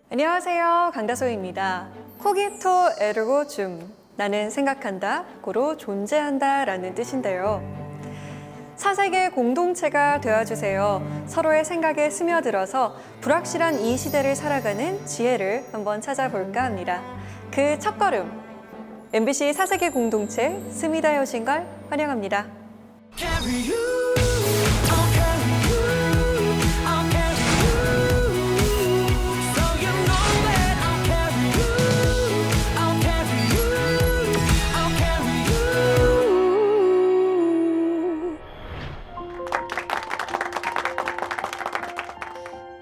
안녕하세요. 강다솜입니다. 코기토 에르고 줌. 나는 생각한다, 고로 존재한다 라는 뜻인데요. 사색의 공동체가 되어주세요. 서로의 생각에 스며들어서 불확실한 이 시대를 살아가는 지혜를 한번 찾아볼까 합니다. 그 첫걸음, MBC 사색의 공동체 스미다 여신걸 환영합니다.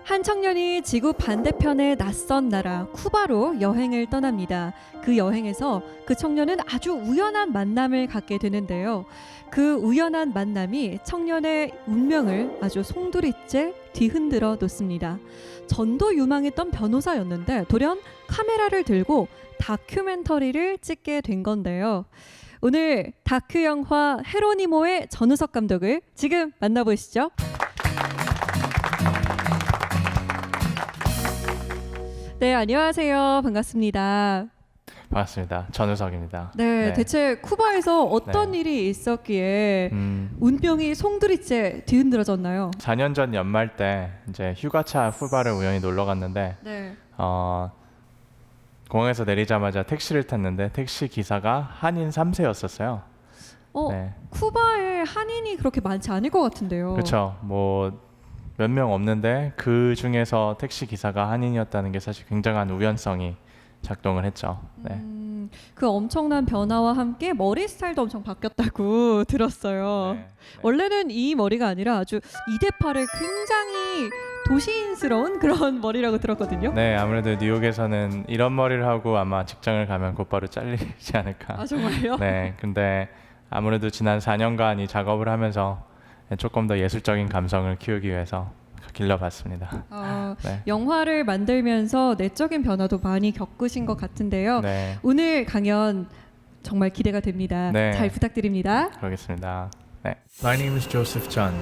한 청년이 지구 반대편의 낯선 나라 쿠바로 여행을 떠납니다. 그 여행에서 그 청년은 아주 우연한 만남을 갖게 되는데요. 그 우연한 만남이 청년의 운명을 아주 송두리째 뒤흔들어 놓습니다. 전도 유망했던 변호사였는데 돌연 카메라를 들고 다큐멘터리를 찍게 된 건데요. 오늘 다큐 영화 헤로니모의 전우석 감독을 지금 만나보시죠. 네, 안녕하세요. 반갑습니다. 반갑습니다. 전우석입니다. 네, 대체 쿠바에서 어떤 일이 있었기에 운명이 송두리째 뒤흔들어졌나요? 4년 전 연말 때 이제 휴가차 쿠바를 우연히 놀러 갔는데 공항에서 내리자마자 택시를 탔는데 택시 기사가 한인 3세였었어요. 쿠바에 한인이 그렇게 많지 않을 것 같은데요. 그렇죠. 뭐 몇 명 없는데 그 중에서 택시 기사가 한인이었다는 게 사실 굉장한 우연성이 작동을 했죠. 그 엄청난 변화와 함께 머리 스타일도 엄청 바뀌었다고 들었어요. 원래는 이 머리가 아니라 아주 이대팔의 굉장히 도시인스러운 그런 머리라고 들었거든요. 네, 아무래도 뉴욕에서는 이런 머리를 하고 아마 직장을 가면 곧바로 잘리지 않을까. 아, 정말요? 네, 근데 아무래도 지난 4년간 이 작업을 하면서 조금 더 예술적인 감성을 키우기 위해서 길러봤습니다. 영화를 만들면서 내적인 변화도 많이 겪으신 것 같은데요. 오늘 강연 정말 기대가 됩니다. 잘 부탁드립니다. 그러겠습니다. My name is Joseph Chun.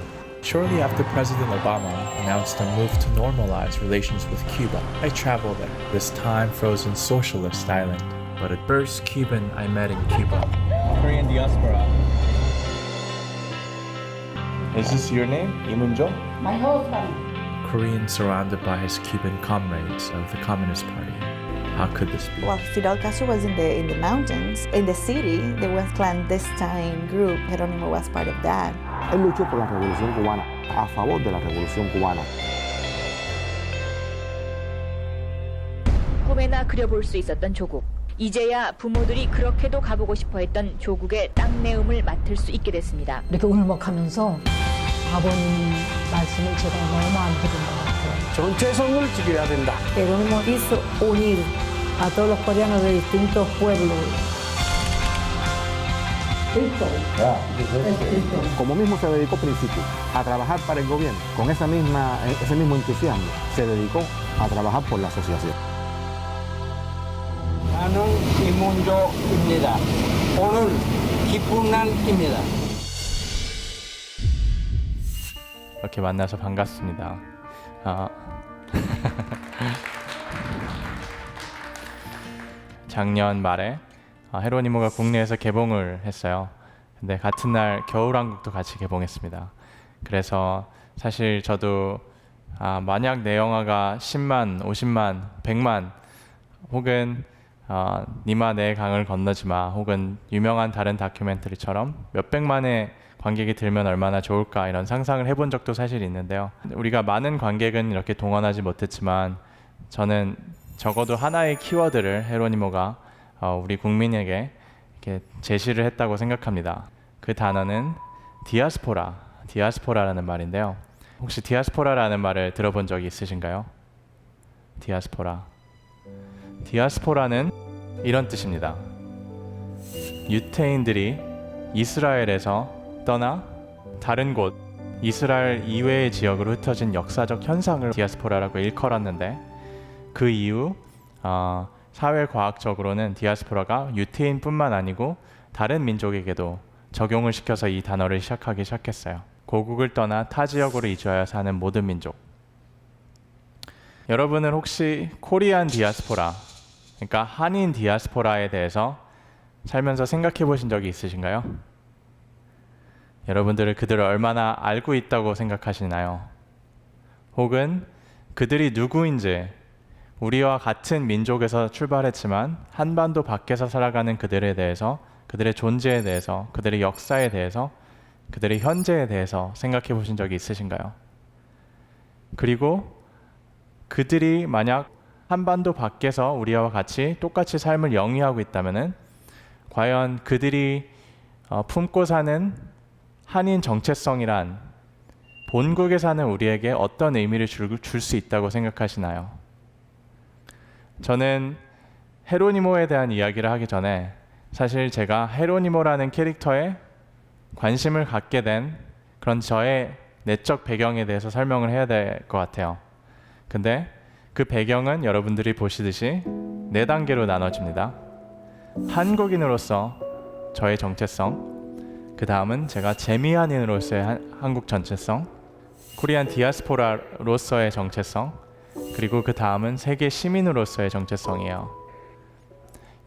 Shortly after President Obama announced a move to normalize relations with Cuba, I traveled there, this time frozen socialist island. But a first Cuban I met in Cuba. Korean diaspora. Is this your name, Imunjo? My husband. Korean surrounded by his Cuban comrades of the Communist Party. How could this be? While Fidel Castro was in the mountains, in the city, there was clandestine group. Jerónimo was part of that. Él luchó por la revolución cubana, a favor de la revolución cubana. 꿈에나 그려볼 수 있었던 조국. 이제야 부모들이 그렇게도 가보고 싶어했던 조국의 땅내음을 맡을 수 있게 됐습니다. 이렇게 울먹하면서 아버님 말씀을 제가 너무 안 들은 것 같아요. 정체성을 지켜야 된다. Jerónimo hizo unir a todos los coreanos de distintos pueblos. Como mismo se dedicó al principio a trabajar para el gobierno, con ese mismo entusiasmo, se dedicó a trabajar por la asociación. 나는 이문조입니다. 오늘 기쁜 날입니다. 이렇게 만나서 반갑습니다. 작년 말에 헤로니모가 국내에서 개봉을 했어요. 근데 같은 날 겨울왕국도 같이 개봉했습니다. 그래서 사실 저도 만약 내 영화가 10만, 50만, 100만 혹은 니마 내 강을 건너지마 혹은 유명한 다른 다큐멘터리처럼 몇백만의 관객이 들면 얼마나 좋을까 이런 상상을 해본 적도 사실 있는데요. 우리가 많은 관객은 이렇게 동원하지 못했지만 저는 적어도 하나의 키워드를 헤로니모가 우리 국민에게 이렇게 제시를 했다고 생각합니다. 그 단어는 디아스포라라는 말인데요. 혹시 디아스포라라는 말을 들어본 적이 있으신가요? 디아스포라는 이런 뜻입니다. 유태인들이 이스라엘에서 떠나 다른 곳, 이스라엘 이외의 지역으로 흩어진 역사적 현상을 디아스포라라고 일컬었는데 그 이후 사회과학적으로는 디아스포라가 유태인뿐만 아니고 다른 민족에게도 적용을 시켜서 이 단어를 시작하기 시작했어요. 고국을 떠나 타 지역으로 이주하여 사는 모든 민족. 여러분은 혹시 코리안 디아스포라, 그러니까 한인 디아스포라에 대해서 살면서 생각해 보신 적이 있으신가요? 여러분들은 그들을 얼마나 알고 있다고 생각하시나요? 혹은 그들이 누구인지, 우리와 같은 민족에서 출발했지만 한반도 밖에서 살아가는 그들에 대해서, 그들의 존재에 대해서, 그들의 역사에 대해서, 그들의 현재에 대해서 생각해 보신 적이 있으신가요? 그리고 그들이 만약 한반도 밖에서 우리와 같이 똑같이 삶을 영위하고 있다면은 과연 그들이 품고 사는 한인 정체성이란 본국에 사는 우리에게 어떤 의미를 줄 수 있다고 생각하시나요? 저는 헤로니모에 대한 이야기를 하기 전에 사실 제가 헤로니모라는 캐릭터에 관심을 갖게 된 그런 저의 내적 배경에 대해서 설명을 해야 될 것 같아요. 근데 그 배경은 여러분들이 보시듯이 4단계로 나눠집니다. 한국인으로서 저의 정체성, 그 다음은 제가 재미한인으로서의 한국 정체성, 코리안 디아스포라로서의 정체성, 그리고 그 다음은 세계 시민으로서의 정체성이에요.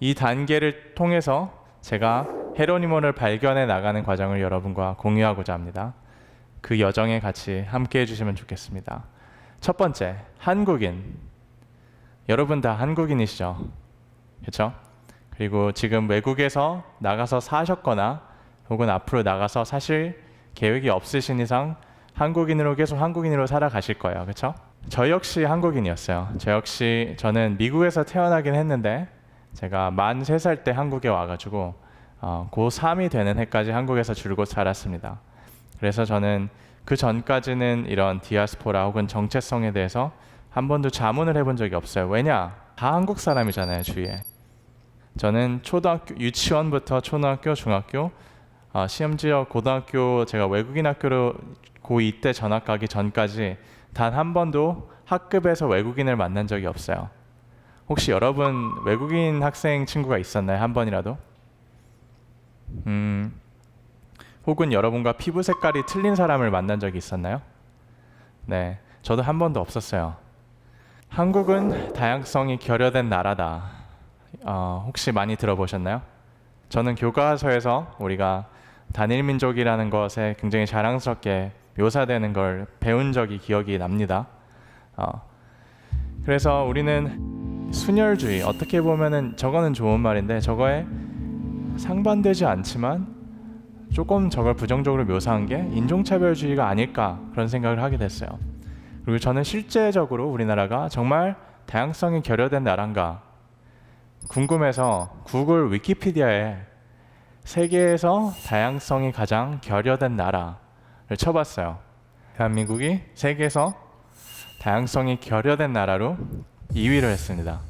이 단계를 통해서 제가 헤로니모를 발견해 나가는 과정을 여러분과 공유하고자 합니다. 그 여정에 같이 함께 해주시면 좋겠습니다. 첫 번째, 한국인. 여러분 다 한국인이시죠? 그렇죠? 그리고 지금 외국에서 나가서 사셨거나 혹은 앞으로 나가서 사실 계획이 없으신 이상 한국인으로 계속 한국인으로 살아가실 거예요. 그렇죠? 저 역시 한국인이었어요. 저는 미국에서 태어나긴 했는데 제가 만 3살 때 한국에 와가지고 고3이 되는 해까지 한국에서 줄곧 살았습니다. 그래서 저는 그 전까지는 이런 디아스포라 혹은 정체성에 대해서 한 번도 자문을 해본 적이 없어요. 왜냐? 다 한국 사람이잖아요, 주위에. 저는 초등학교, 유치원부터 초등학교, 중학교, 심지어 고등학교, 제가 외국인 학교로 고2 때 전학 가기 전까지 단 한 번도 학급에서 외국인을 만난 적이 없어요. 혹시 여러분 외국인 학생 친구가 있었나요? 한 번이라도? 혹은 여러분과 피부 색깔이 틀린 사람을 만난 적이 있었나요? 네, 저도 한 번도 없었어요. 한국은 다양성이 결여된 나라다. 혹시 많이 들어보셨나요? 저는 교과서에서 우리가 단일민족이라는 것에 굉장히 자랑스럽게 묘사되는 걸 배운 적이 기억이 납니다. 그래서 우리는 순혈주의, 어떻게 보면은 저거는 좋은 말인데 저거에 상반되지 않지만 조금 저걸 부정적으로 묘사한 게 인종차별주의가 아닐까 그런 생각을 하게 됐어요. 그리고 저는 실제적으로 우리나라가 정말 다양성이 결여된 나라인가 궁금해서 구글 위키피디아에 세계에서 다양성이 가장 결여된 나라를 쳐봤어요. 대한민국이 세계에서 다양성이 결여된 나라로 2위를 했습니다.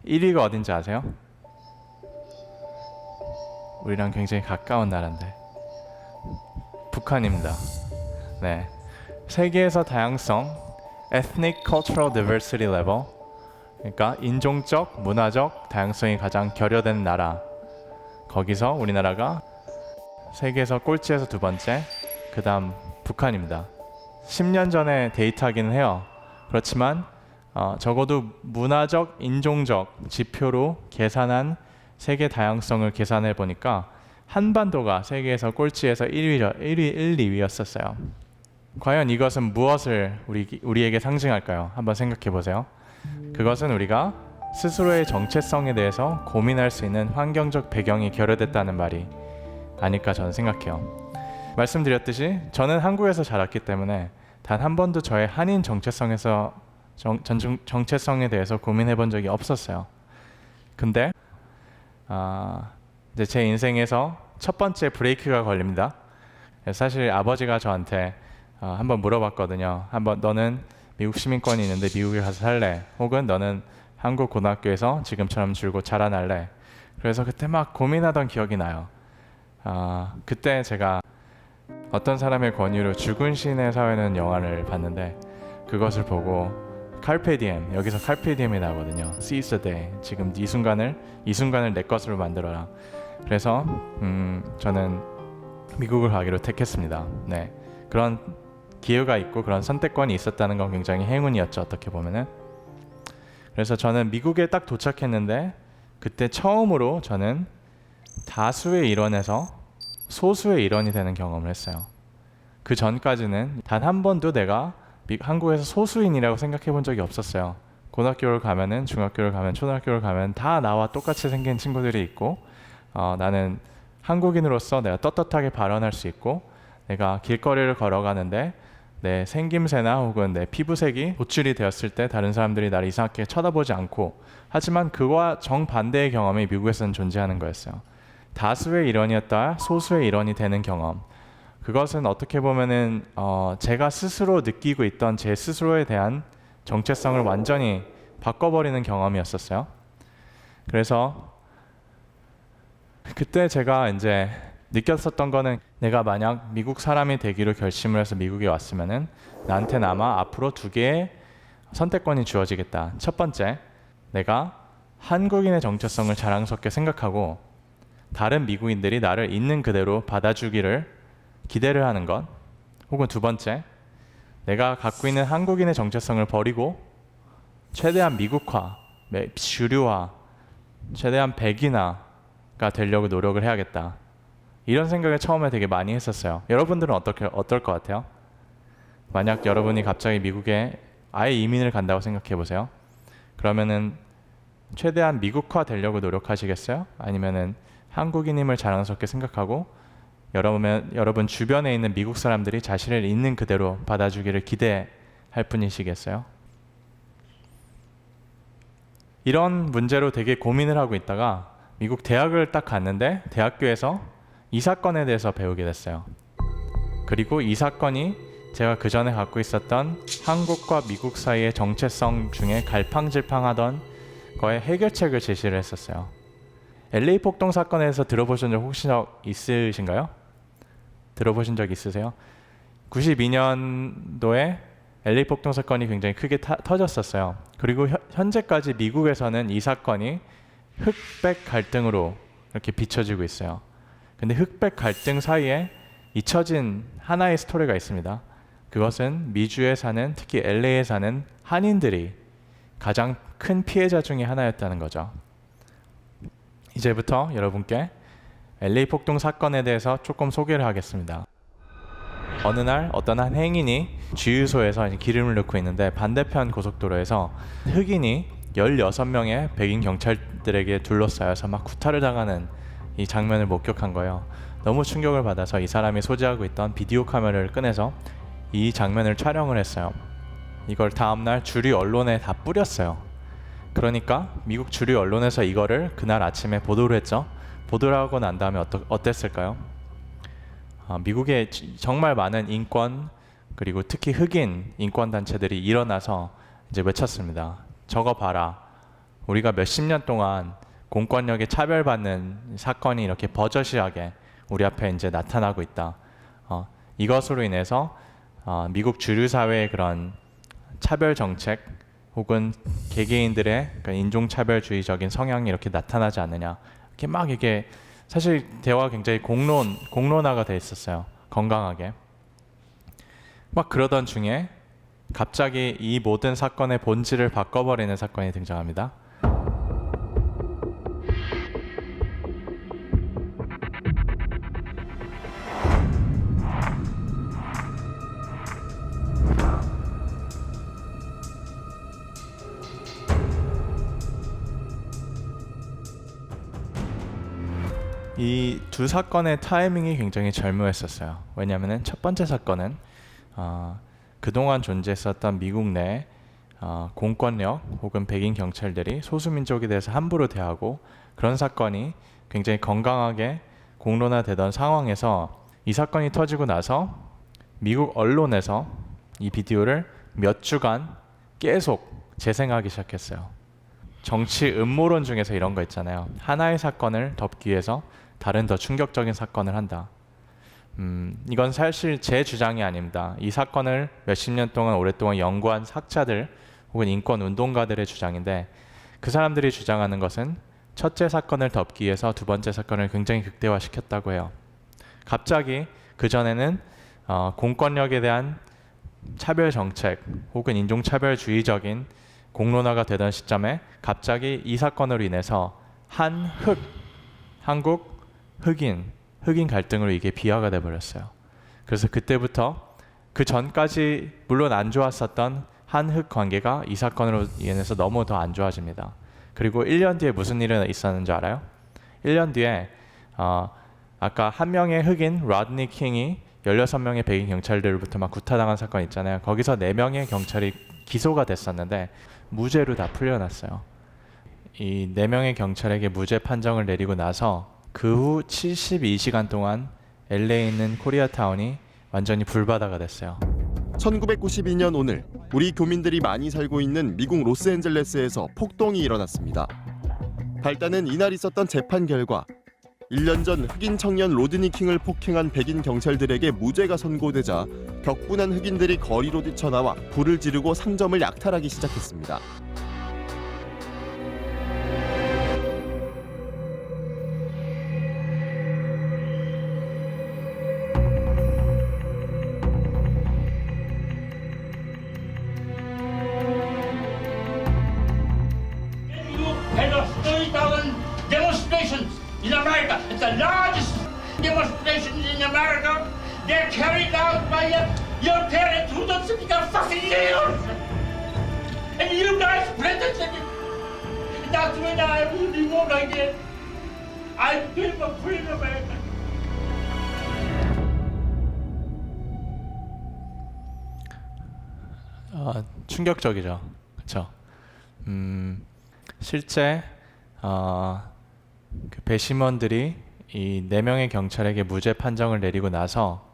1위가 어딘지 아세요? 우리랑 굉장히 가까운 나라인데 북한입니다. 네, 세계에서 다양성 Ethnic Cultural Diversity Level, 그러니까 인종적, 문화적 다양성이 가장 결여된 나라, 거기서 우리나라가 세계에서 꼴찌에서 2번째, 그 다음 북한입니다. 10년 전에 데이터하기는 해요. 그렇지만 적어도 문화적, 인종적 지표로 계산한 세계 다양성을 계산해 보니까 한반도가 세계에서 꼴찌에서 1, 2위였었어요. 과연 이것은 무엇을 우리에게 상징할까요? 한번 생각해 보세요. 그것은 우리가 스스로의 정체성에 대해서 고민할 수 있는 환경적 배경이 결여됐다는 말이 아닐까 저는 생각해요. 말씀드렸듯이 저는 한국에서 자랐기 때문에 단 한 번도 저의 한인 정체성에 대해서 고민해 본 적이 없었어요. 근데 이제 제 인생에서 첫 번째 브레이크가 걸립니다. 사실 아버지가 저한테 한번 물어봤거든요. 한번 너는 미국 시민권이 있는데 미국에 가서 살래? 혹은 너는 한국 고등학교에서 지금처럼 줄곧 자라날래? 그래서 그때 막 고민하던 기억이 나요. 그때 제가 어떤 사람의 권유로 죽은 시인의 사회는 영화를 봤는데 그것을 보고 carpe diem, 여기서 carpe diem이 나오거든요. seize the day. 지금 이 순간을 내 것으로 만들어라. 그래서 저는 미국을 가기로 택했습니다. 네, 그런 기회가 있고 그런 선택권이 있었다는 건 굉장히 행운이었죠, 어떻게 보면은. 그래서 저는 미국에 딱 도착했는데 그때 처음으로 저는 다수의 일원에서 소수의 일원이 되는 경험을 했어요. 그 전까지는 단 한 번도 내가 한국에서 소수인이라고 생각해 본 적이 없었어요. 고등학교를 가면은, 중학교를 가면, 초등학교를 가면 다 나와 똑같이 생긴 친구들이 있고, 나는 한국인으로서 내가 떳떳하게 발언할 수 있고, 내가 길거리를 걸어가는데 내 생김새나 혹은 내 피부색이 노출이 되었을 때 다른 사람들이 나를 이상하게 쳐다보지 않고, 하지만 그와 정반대의 경험이 미국에서는 존재하는 거였어요. 다수의 일원이었다 소수의 일원이 되는 경험. 그것은 어떻게 보면은 제가 스스로 느끼고 있던 제 스스로에 대한 정체성을 완전히 바꿔버리는 경험이었었어요. 그래서 그때 제가 이제 느꼈었던 거는, 내가 만약 미국 사람이 되기로 결심을 해서 미국에 왔으면은 나한테는 아마 앞으로 2개의 선택권이 주어지겠다. 첫 번째, 내가 한국인의 정체성을 자랑스럽게 생각하고 다른 미국인들이 나를 있는 그대로 받아주기를 기대를 하는 것. 혹은 두 번째, 내가 갖고 있는 한국인의 정체성을 버리고 최대한 미국화, 주류화, 최대한 백인화가 되려고 노력을 해야겠다. 이런 생각을 처음에 되게 많이 했었어요. 여러분들은 어떨 것 같아요? 만약 여러분이 갑자기 미국에 아예 이민을 간다고 생각해 보세요. 그러면은 최대한 미국화 되려고 노력하시겠어요? 아니면은 한국인임을 자랑스럽게 생각하고 여러분 주변에 있는 미국 사람들이 자신을 있는 그대로 받아주기를 기대할 뿐이시겠어요? 이런 문제로 되게 고민을 하고 있다가 미국 대학을 딱 갔는데 대학교에서 이 사건에 대해서 배우게 됐어요. 그리고 이 사건이 제가 그 전에 갖고 있었던 한국과 미국 사이의 정체성 중에 갈팡질팡하던 거에 해결책을 제시를 했었어요. LA 폭동 사건에 대해서 들어보신 적 혹시 있으신가요? 들어보신 적 있으세요? 92년도에 LA 폭동 사건이 굉장히 크게 터졌었어요. 그리고 현재까지 미국에서는 이 사건이 흑백 갈등으로 이렇게 비춰지고 있어요. 근데 흑백 갈등 사이에 잊혀진 하나의 스토리가 있습니다. 그것은 미주에 사는, 특히 LA에 사는 한인들이 가장 큰 피해자 중에 하나였다는 거죠. 이제부터 여러분께 LA 폭동 사건에 대해서 조금 소개를 하겠습니다. 어느 날 어떤 한 행인이 주유소에서 기름을 넣고 있는데 반대편 고속도로에서 흑인이 16명의 백인 경찰들에게 둘러싸여서 막 구타를 당하는 이 장면을 목격한 거예요. 너무 충격을 받아서 이 사람이 소지하고 있던 비디오 카메라를 꺼내서 이 장면을 촬영을 했어요. 이걸 다음날 주류 언론에 다 뿌렸어요. 그러니까 미국 주류 언론에서 이거를 그날 아침에 보도를 했죠. 보도를 하고 난 다음에 어땠을까요? 미국에 정말 많은 인권, 그리고 특히 흑인 인권단체들이 일어나서 이제 외쳤습니다. 저거 봐라. 우리가 몇십 년 동안 공권력에 차별받는 사건이 이렇게 버젓이하게 우리 앞에 이제 나타나고 있다. 이것으로 인해서 미국 주류 사회의 그런 차별 정책 혹은 개개인들의 인종차별주의적인 성향이 이렇게 나타나지 않느냐. 이렇게 막 이게 사실 대화가 굉장히 공론화가 돼 있었어요. 건강하게. 막 그러던 중에 갑자기 이 모든 사건의 본질을 바꿔버리는 사건이 등장합니다. 이 두 사건의 타이밍이 굉장히 절묘했었어요. 왜냐하면 첫 번째 사건은 그동안 존재했었던 미국 내 공권력 혹은 백인 경찰들이 소수민족에 대해서 함부로 대하고 그런 사건이 굉장히 건강하게 공론화되던 상황에서 이 사건이 터지고 나서 미국 언론에서 이 비디오를 몇 주간 계속 재생하기 시작했어요. 정치 음모론 중에서 이런 거 있잖아요. 하나의 사건을 덮기 위해서 다른 더 충격적인 사건을 한다. 이건 사실 제 주장이 아닙니다. 이 사건을 몇십 년 동안 오랫동안 연구한 학자들 혹은 인권 운동가들의 주장인데 그 사람들이 주장하는 것은 첫째 사건을 덮기 위해서 두 번째 사건을 굉장히 극대화시켰다고 해요. 갑자기 그전에는 공권력에 대한 차별 정책 혹은 인종차별주의적인 공론화가 되던 시점에 갑자기 이 사건으로 인해서 한국, 흑인 갈등으로 이게 비화가 돼버렸어요. 그래서 그때부터 그 전까지 물론 안 좋았었던 한흑 관계가 이 사건으로 인해서 너무 더 안 좋아집니다. 그리고 1년 뒤에 무슨 일이 있었는지 알아요? 1년 뒤에 아까 한 명의 흑인 로드니 킹이 16명의 백인 경찰들로부터 막 구타당한 사건 있잖아요. 거기서 4명의 경찰이 기소가 됐었는데 무죄로 다 풀려났어요. 이 4명의 경찰에게 무죄 판정을 내리고 나서 그 후 72시간 동안 LA에 있는 코리아타운이 완전히 불바다가 됐어요. 1992년 오늘 우리 교민들이 많이 살고 있는 미국 로스앤젤레스에서 폭동이 일어났습니다. 발단은 이날 있었던 재판 결과 1년 전 흑인 청년 로드니 킹을 폭행한 백인 경찰들에게 무죄가 선고되자 격분한 흑인들이 거리로 뛰쳐나와 불을 지르고 상점을 약탈하기 시작했습니다. Demonstrations in America. It's the largest demonstrations in America. They're carried out by your parents who don't speak a fucking nails. And you guys pretend it. That's when I will be more like it. I feel for freedom, America. 충격적이죠, 그렇죠? 실제 그 배심원들이 이 4명의 경찰에게 무죄 판정을 내리고 나서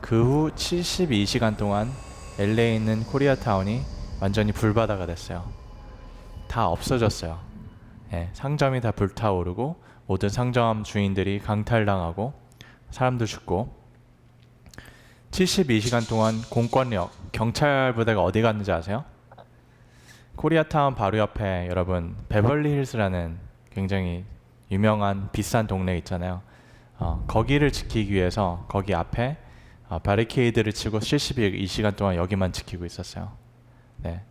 그 후 72시간 동안 LA에 있는 코리아타운이 완전히 불바다가 됐어요. 다 없어졌어요. 예, 상점이 다 불타오르고 모든 상점 주인들이 강탈당하고 사람도 죽고 72시간 동안 공권력, 경찰 부대가 어디 갔는지 아세요? 코리아타운 바로 옆에 여러분 베벌리힐스라는 굉장히 유명한 비싼 동네 있잖아요. 거기를 지키기 위해서 거기 앞에 바리케이드를 치고 72시간 동안 여기만 지키고 있었어요. 네.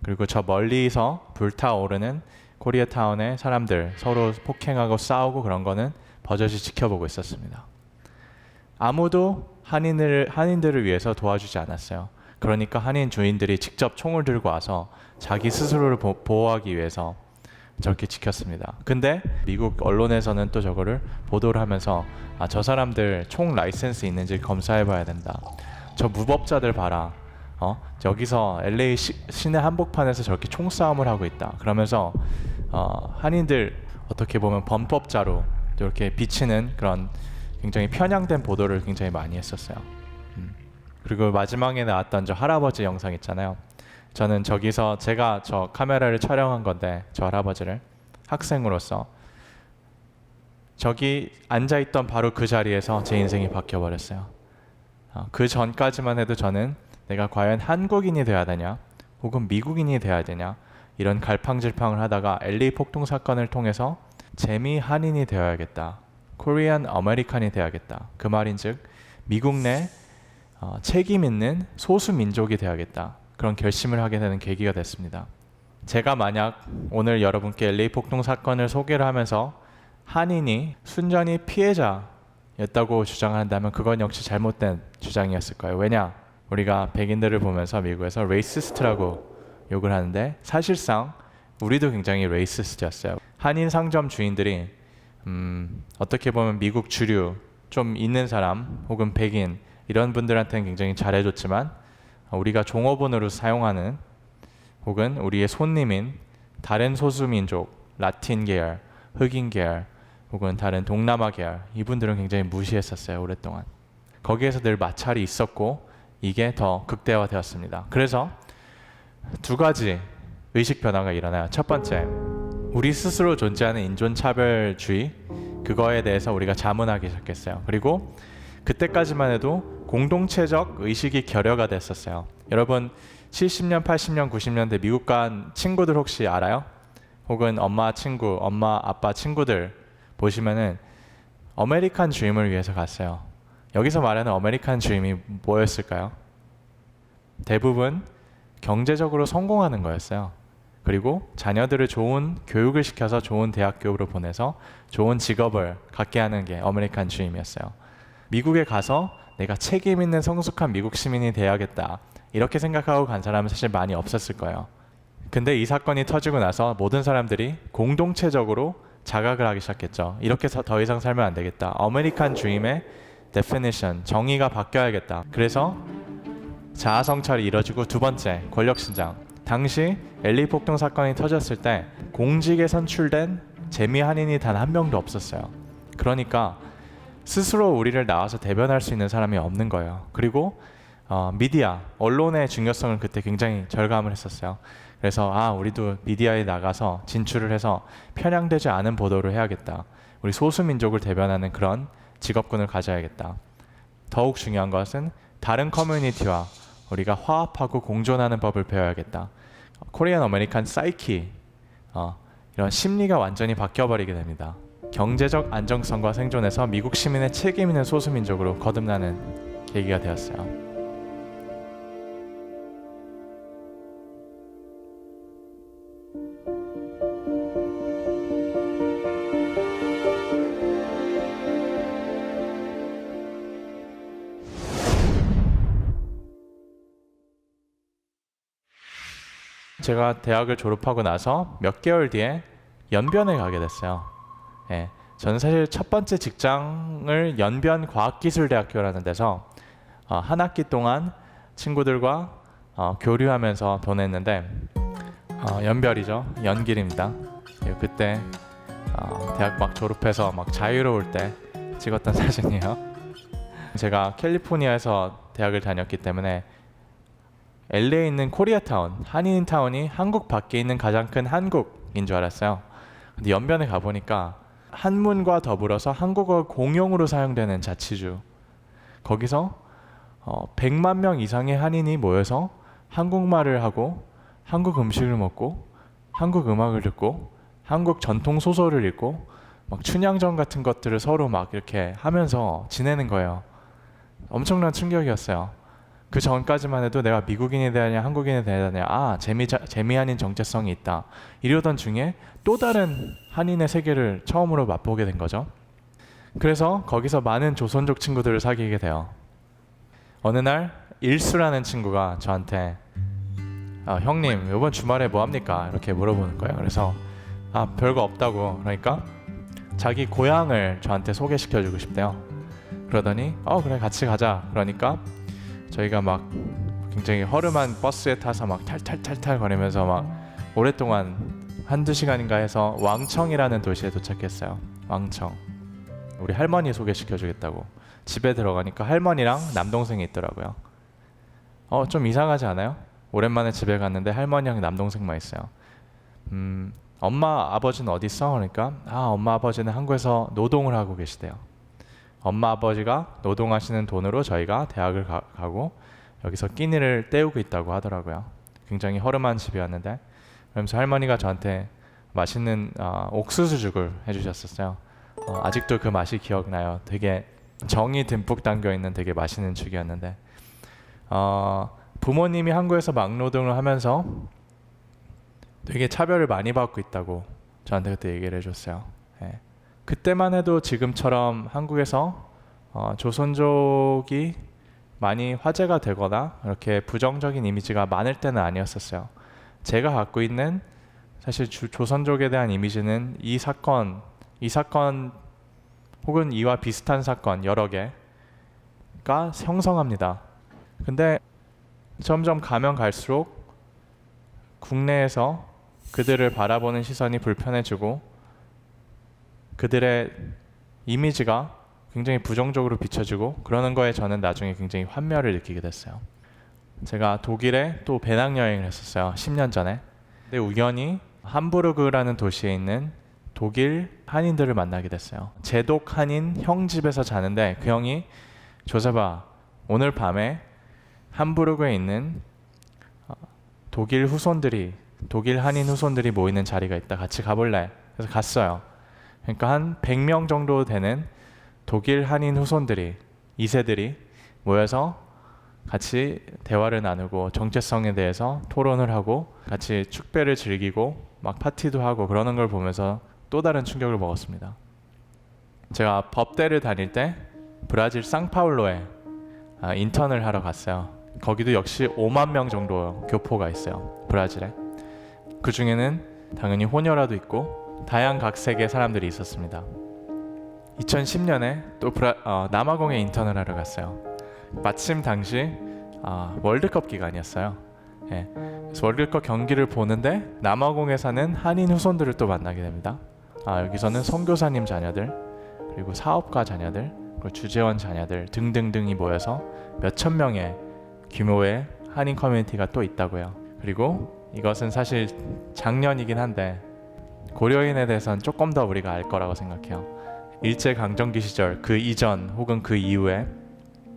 그리고 저 멀리서 불타오르는 코리아타운의 사람들 서로 폭행하고 싸우고 그런 거는 버젓이 지켜보고 있었습니다. 아무도 한인들을 위해서 도와주지 않았어요. 그러니까 한인 주인들이 직접 총을 들고 와서 자기 스스로를 보호하기 위해서 저렇게 지켰습니다. 근데 미국 언론에서는 또 저거를 보도를 하면서 저 사람들 총 라이센스 있는지 검사해봐야 된다. 저 무법자들 봐라. 여기서 LA 시내 한복판에서 저렇게 총싸움을 하고 있다. 그러면서 한인들 어떻게 보면 범법자로 이렇게 비치는 그런 굉장히 편향된 보도를 굉장히 많이 했었어요. 그리고 마지막에 나왔던 저 할아버지 영상 있잖아요. 저는 저기서 제가 저 카메라를 촬영한 건데 저 할아버지를 학생으로서 저기 앉아있던 바로 그 자리에서 제 인생이 바뀌어버렸어요. 그 전까지만 해도 저는 내가 과연 한국인이 돼야 되냐 혹은 미국인이 돼야 되냐 이런 갈팡질팡을 하다가 LA 폭동 사건을 통해서 재미 한인이 되어야겠다. 코리안 아메리칸이 돼야겠다. 그 말인즉 미국 내 책임 있는 소수 민족이 돼야겠다. 그런 결심을 하게 되는 계기가 됐습니다. 제가 만약 오늘 여러분께 LA 폭동 사건을 소개를 하면서 한인이 순전히 피해자였다고 주장한다면 그건 역시 잘못된 주장이었을 거예요. 왜냐? 우리가 백인들을 보면서 미국에서 레이시스트라고 욕을 하는데 사실상 우리도 굉장히 레이시스트였어요. 한인 상점 주인들이 어떻게 보면 미국 주류 좀 있는 사람 혹은 백인 이런 분들한테는 굉장히 잘해줬지만 우리가 종업원으로 사용하는 혹은 우리의 손님인 다른 소수민족, 라틴 계열, 흑인 계열 혹은 다른 동남아 계열 이분들은 굉장히 무시했었어요. 오랫동안. 거기에서 늘 마찰이 있었고 이게 더 극대화되었습니다. 그래서 두 가지 의식 변화가 일어나요. 첫 번째, 우리 스스로 존재하는 인종차별주의 그거에 대해서 우리가 자문하기 시작했어요. 그리고 그때까지만 해도 공동체적 의식이 결여가 됐었어요. 여러분 70년, 80년, 90년대 미국 간 친구들 혹시 알아요? 혹은 엄마 친구, 엄마 아빠 친구들 보시면은 아메리칸 드림을 위해서 갔어요. 여기서 말하는 아메리칸 드림이 뭐였을까요? 대부분 경제적으로 성공하는 거였어요. 그리고 자녀들을 좋은 교육을 시켜서 좋은 대학교로 보내서 좋은 직업을 갖게 하는 게 아메리칸 드림이었어요. 미국에 가서 내가 책임 있는 성숙한 미국 시민이 돼야겠다 이렇게 생각하고 간 사람은 사실 많이 없었을 거예요. 근데 이 사건이 터지고 나서 모든 사람들이 공동체적으로 자각을 하기 시작했죠. 이렇게 더 이상 살면 안 되겠다. 아메리칸 드림의 definition, 정의가 바뀌어야겠다. 그래서 자아 성찰이 이뤄지고 두 번째, 권력 신장. 당시 LA 폭동 사건이 터졌을 때 공직에 선출된 재미 한인이 단 한 명도 없었어요. 그러니까 스스로 우리를 나와서 대변할 수 있는 사람이 없는 거예요. 그리고 미디어, 언론의 중요성을 그때 굉장히 절감을 했었어요. 그래서 우리도 미디어에 나가서 진출을 해서 편향되지 않은 보도를 해야겠다. 우리 소수민족을 대변하는 그런 직업군을 가져야겠다. 더욱 중요한 것은 다른 커뮤니티와 우리가 화합하고 공존하는 법을 배워야겠다. 코리안 아메리칸 사이키, 이런 심리가 완전히 바뀌어버리게 됩니다. 경제적 안정성과 생존에서 미국 시민의 책임 있는 소수민족으로 거듭나는 계기가 되었어요. 제가 대학을 졸업하고 나서 몇 개월 뒤에 연변에 가게 됐어요. 예, 저는 사실 첫 번째 직장을 연변과학기술대학교라는 데서 한 학기 동안 친구들과 교류하면서 보냈는데 연별이죠. 연길입니다. 예, 그때 대학 막 졸업해서 막 자유로울 때 찍었던 사진이에요. 제가 캘리포니아에서 대학을 다녔기 때문에 LA에 있는 코리아타운, 한인타운이 한국 밖에 있는 가장 큰 한국인 줄 알았어요. 근데 연변에 가보니까 한문과 더불어서 한국어 공용으로 사용되는 자치주, 거기서 100만 명 이상의 한인이 모여서 한국말을 하고 한국 음식을 먹고 한국 음악을 듣고 한국 전통 소설을 읽고 막 춘향전 같은 것들을 서로 막 이렇게 하면서 지내는 거예요. 엄청난 충격이었어요. 그 전까지만 해도 내가 미국인이 되느냐 한국인이 되느냐 재미 한인 정체성이 있다 이러던 중에 또 다른 한인의 세계를 처음으로 맛보게 된 거죠. 그래서 거기서 많은 조선족 친구들을 사귀게 돼요. 어느 날 일수라는 친구가 저한테 형님 이번 주말에 뭐 합니까? 이렇게 물어보는 거예요. 그래서 별거 없다고. 그러니까 자기 고향을 저한테 소개시켜주고 싶대요. 그러더니 그래 같이 가자. 그러니까 저희가 막 굉장히 허름한 버스에 타서 막 탈탈탈탈 거리면서 막 오랫동안 한두 시간인가 해서 왕청이라는 도시에 도착했어요. 왕청. 우리 할머니 소개시켜주겠다고. 집에 들어가니까 할머니랑 남동생이 있더라고요. 좀 이상하지 않아요? 오랜만에 집에 갔는데 할머니랑 남동생만 있어요. 엄마 아버지는 어디 있어? 그러니까 엄마 아버지는 한국에서 노동을 하고 계시대요. 엄마 아버지가 노동하시는 돈으로 저희가 대학을 가고 여기서 끼니를 때우고 있다고 하더라고요. 굉장히 허름한 집이었는데, 그러면서 할머니가 저한테 맛있는 옥수수죽을 해주셨었어요. 아직도 그 맛이 기억나요. 되게 정이 듬뿍 담겨있는 되게 맛있는 죽이었는데, 부모님이 한국에서 막노동을 하면서 되게 차별을 많이 받고 있다고 저한테 그때 얘기를 해줬어요. 네. 그때만 해도 지금처럼 한국에서 조선족이 많이 화제가 되거나 이렇게 부정적인 이미지가 많을 때는 아니었었어요. 제가 갖고 있는 사실 조선족에 대한 이미지는 이 사건 혹은 이와 비슷한 사건 여러 개가 형성합니다. 근데 점점 가면 갈수록 국내에서 그들을 바라보는 시선이 불편해지고 그들의 이미지가 굉장히 부정적으로 비춰지고 그러는 거에 저는 나중에 굉장히 환멸을 느끼게 됐어요. 제가 독일에 또 배낭여행을 했었어요. 10년 전에. 근데 우연히 함부르그라는 도시에 있는 독일 한인들을 만나게 됐어요. 제독 한인 형 집에서 자는데 그 형이 조세바 오늘 밤에 함부르그에 있는 독일 한인 후손들이 모이는 자리가 있다. 같이 가볼래? 그래서 갔어요. 그러니까 한 100명 정도 되는 독일 한인 후손들이 2세들이 모여서 같이 대화를 나누고 정체성에 대해서 토론을 하고 같이 축배를 즐기고 막 파티도 하고 그러는 걸 보면서 또 다른 충격을 먹었습니다. 제가 법대를 다닐 때 브라질 상파울로에 인턴을 하러 갔어요. 거기도 역시 5만 명 정도 교포가 있어요. 브라질에. 그 중에는 당연히 호녀라도 있고 다양각색의 사람들이 있었습니다. 2010년에 또 남아공에 인턴을 하러 갔어요. 마침 당시 월드컵 기간이었어요. 예. 그래서 월드컵 경기를 보는데 남아공에 사는 한인 후손들을 또 만나게 됩니다. 여기서는 선교사님 자녀들, 그리고 사업가 자녀들, 그리고 주재원 자녀들 등등등이 모여서 몇천 명의 규모의 한인 커뮤니티가 또 있다고요. 그리고 이것은 사실 작년이긴 한데 고려인에 대해서는 조금 더 우리가 알 거라고 생각해요. 일제강점기 시절 그 이전 혹은 그 이후에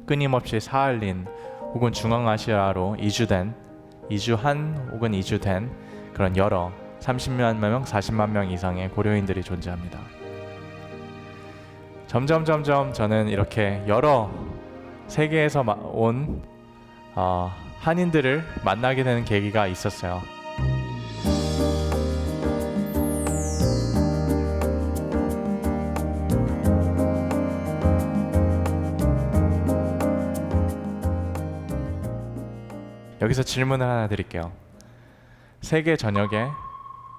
끊임없이 사할린 혹은 중앙아시아로 이주한 혹은 이주된 그런 여러 30만 명, 40만 명 이상의 고려인들이 존재합니다. 점점 저는 이렇게 여러 세계에서 온 한인들을 만나게 되는 계기가 있었어요. 여기서 질문을 하나 드릴게요. 세계 전역에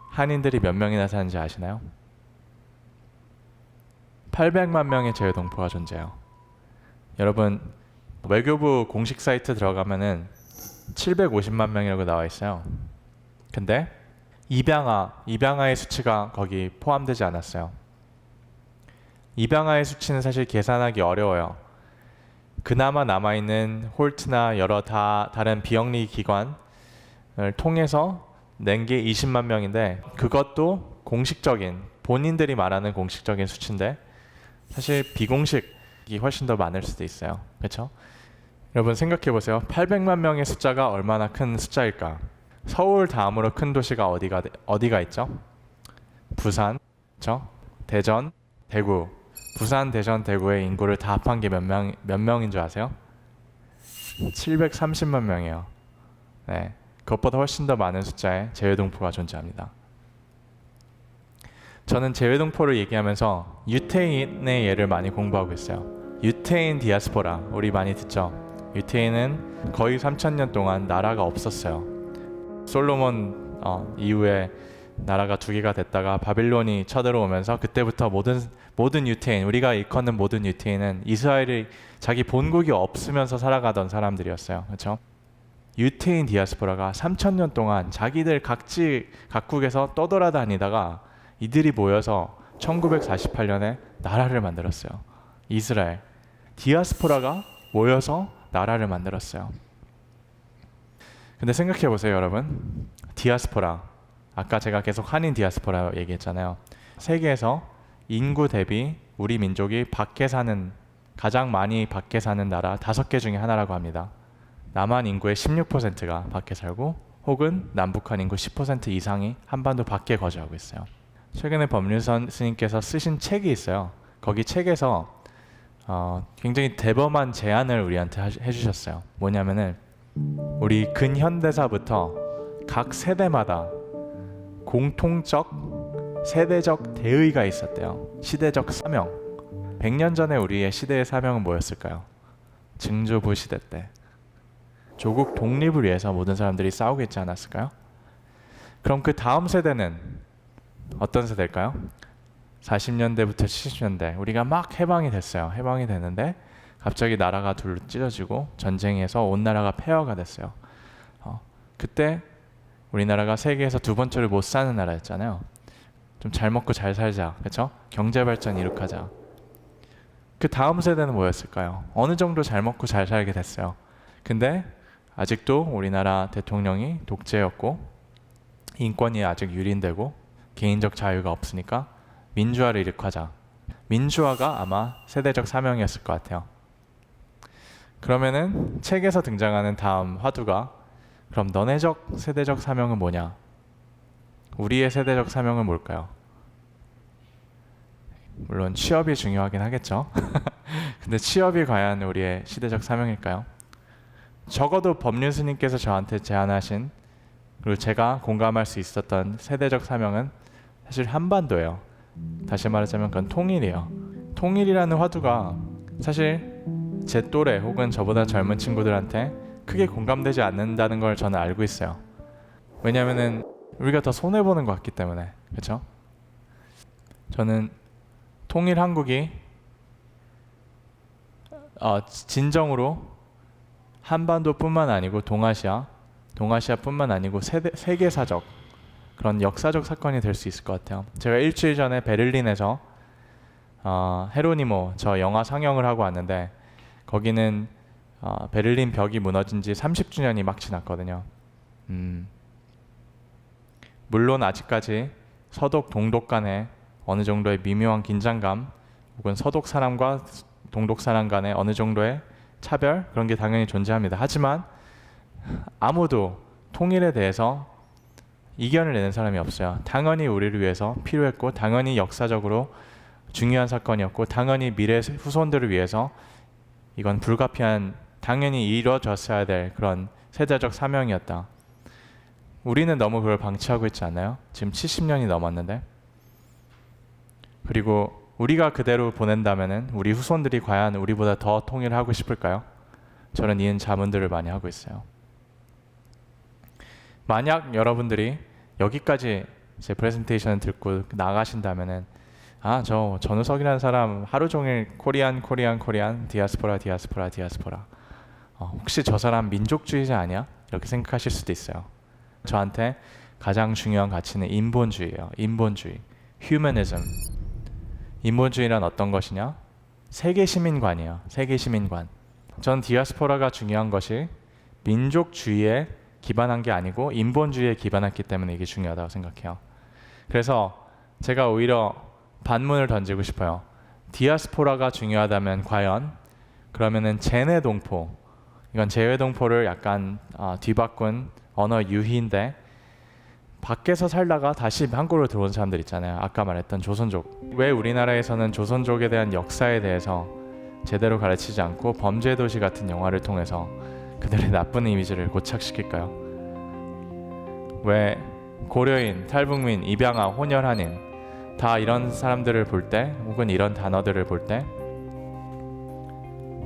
한인들이 몇 명이나 사는지 아시나요? 800만 명의 제외동포가 존재해요. 여러분 외교부 공식 사이트 들어가면은 750만 명이라고 나와 있어요. 근데 입양아의 수치가 거기 포함되지 않았어요. 입양아의 수치는 사실 계산하기 어려워요. 그나마 남아있는 홀트나 여러 다른 비영리 기관을 통해서 낸 게 20만 명인데 그것도 공식적인 본인들이 말하는 공식적인 수치인데 사실 비공식이 훨씬 더 많을 수도 있어요. 그렇죠? 여러분 생각해 보세요. 800만 명의 숫자가 얼마나 큰 숫자일까? 서울 다음으로 큰 도시가 어디가 있죠? 부산, 그렇죠? 대전, 대구. 부산, 대전, 대구의 인구를 다 합한 게 몇 명인 줄 아세요? 730만 명이에요. 네, 그것보다 훨씬 더 많은 숫자의 제외동포가 존재합니다. 저는 제외동포를 얘기하면서 유태인의 예를 많이 공부하고 있어요. 유태인 디아스포라, 우리 많이 듣죠? 유태인은 거의 3,000년 동안 나라가 없었어요. 솔로몬 이후에 나라가 2개가 됐다가 바빌론이 쳐들어오면서 그때부터 모든 유태인, 우리가 일컫는 모든 유태인은 이스라엘이 자기 본국이 없으면서 살아가던 사람들이었어요. 그렇죠? 유태인 디아스포라가 3,000년 동안 자기들 각국에서 떠돌아다니다가 이들이 모여서 1948년에 나라를 만들었어요. 이스라엘. 디아스포라가 모여서 나라를 만들었어요. 근데 생각해 보세요, 여러분. 디아스포라. 아까 제가 계속 한인 디아스포라 얘기했잖아요. 세계에서 인구 대비 우리 민족이 가장 많이 밖에 사는 나라 5개 중에 하나라고 합니다. 남한 인구의 16%가 밖에 살고 혹은 남북한 인구 10% 이상이 한반도 밖에 거주하고 있어요. 최근에 법률선 스님께서 쓰신 책이 있어요. 거기 책에서 굉장히 대범한 제안을 우리한테 해주셨어요. 뭐냐면은 우리 근현대사부터 각 세대마다 공통적 세대적 대의가 있었대요. 시대적 사명. 100년 전에 우리의 시대의 사명은 뭐였을까요? 증조부 시대 때 조국 독립을 위해서 모든 사람들이 싸우고 있지 않았을까요? 그럼 그 다음 세대는 어떤 세대일까요? 40년대부터 70년대 우리가 막 해방이 됐어요. 해방이 됐는데 갑자기 나라가 둘로 찢어지고 전쟁에서 온 나라가 폐허가 됐어요. 그때 우리나라가 세계에서 2번째로 못 사는 나라였잖아요. 좀 잘 먹고 잘 살자, 그렇죠? 경제 발전 이룩하자. 그 다음 세대는 뭐였을까요? 어느 정도 잘 먹고 잘 살게 됐어요. 근데 아직도 우리나라 대통령이 독재였고 인권이 아직 유린되고 개인적 자유가 없으니까 민주화를 이룩하자. 민주화가 아마 세대적 사명이었을 것 같아요. 그러면은 책에서 등장하는 다음 화두가 그럼 너네적 세대적 사명은 뭐냐? 우리의 세대적 사명은 뭘까요? 물론 취업이 중요하긴 하겠죠. 근데 취업이 과연 우리의 시대적 사명일까요? 적어도 법률 스님께서 저한테 제안하신, 그리고 제가 공감할 수 있었던 세대적 사명은 사실 한반도예요. 다시 말하자면 그건 통일이에요. 통일이라는 화두가 사실 제 또래 혹은 저보다 젊은 친구들한테 크게 공감되지 않는다는 걸 저는 알고 있어요. 왜냐면은 우리가 더 손해보는 것 같기 때문에. 그렇죠? 저는 통일 한국이 진정으로 한반도뿐만 아니고 동아시아뿐만 아니고 세계사적 그런 역사적 사건이 될 수 있을 것 같아요. 제가 일주일 전에 베를린에서 헤로니모 저 영화 상영을 하고 왔는데, 거기는 베를린 벽이 무너진 지 30주년이 막 지났거든요. 물론 아직까지 서독 동독 간에 어느 정도의 미묘한 긴장감, 혹은 서독 사람과 동독 사람 간의 어느 정도의 차별, 그런 게 당연히 존재합니다. 하지만 아무도 통일에 대해서 이견을 내는 사람이 없어요. 당연히 우리를 위해서 필요했고, 당연히 역사적으로 중요한 사건이었고, 당연히 미래 후손들을 위해서 이건 불가피한, 당연히 이루어졌어야 될 그런 세대적 사명이었다. 우리는 너무 그걸 방치하고 있지 않나요? 지금 70년이 넘었는데. 그리고 우리가 그대로 보낸다면은 우리 후손들이 과연 우리보다 더 통일하고 싶을까요? 저는 이런 자문들을 많이 하고 있어요. 만약 여러분들이 여기까지 제 프레젠테이션을 듣고 나가신다면은, 저 전우석이라는 사람 하루 종일 코리안 디아스포라 혹시 저 사람 민족주의자 아니야? 이렇게 생각하실 수도 있어요. 저한테 가장 중요한 가치는 인본주의예요. 인본주의, 휴머니즘. 인본주의란 어떤 것이냐? 세계 시민관이에요. 세계 시민관. 전 디아스포라가 중요한 것이 민족주의에 기반한 게 아니고 인본주의에 기반했기 때문에 이게 중요하다고 생각해요. 그래서 제가 오히려 반문을 던지고 싶어요. 디아스포라가 중요하다면 과연 그러면은 제네동포, 이건 제외동포를 약간 뒤바꾼 언어 유희인데, 밖에서 살다가 다시 한국으로 들어온 사람들 있잖아요. 아까 말했던 조선족. 왜 우리나라에서는 조선족에 대한 역사에 대해서 제대로 가르치지 않고 범죄도시 같은 영화를 통해서 그들의 나쁜 이미지를 고착시킬까요? 왜 고려인, 탈북민, 입양아, 혼혈한인 다 이런 사람들을 볼 때, 혹은 이런 단어들을 볼 때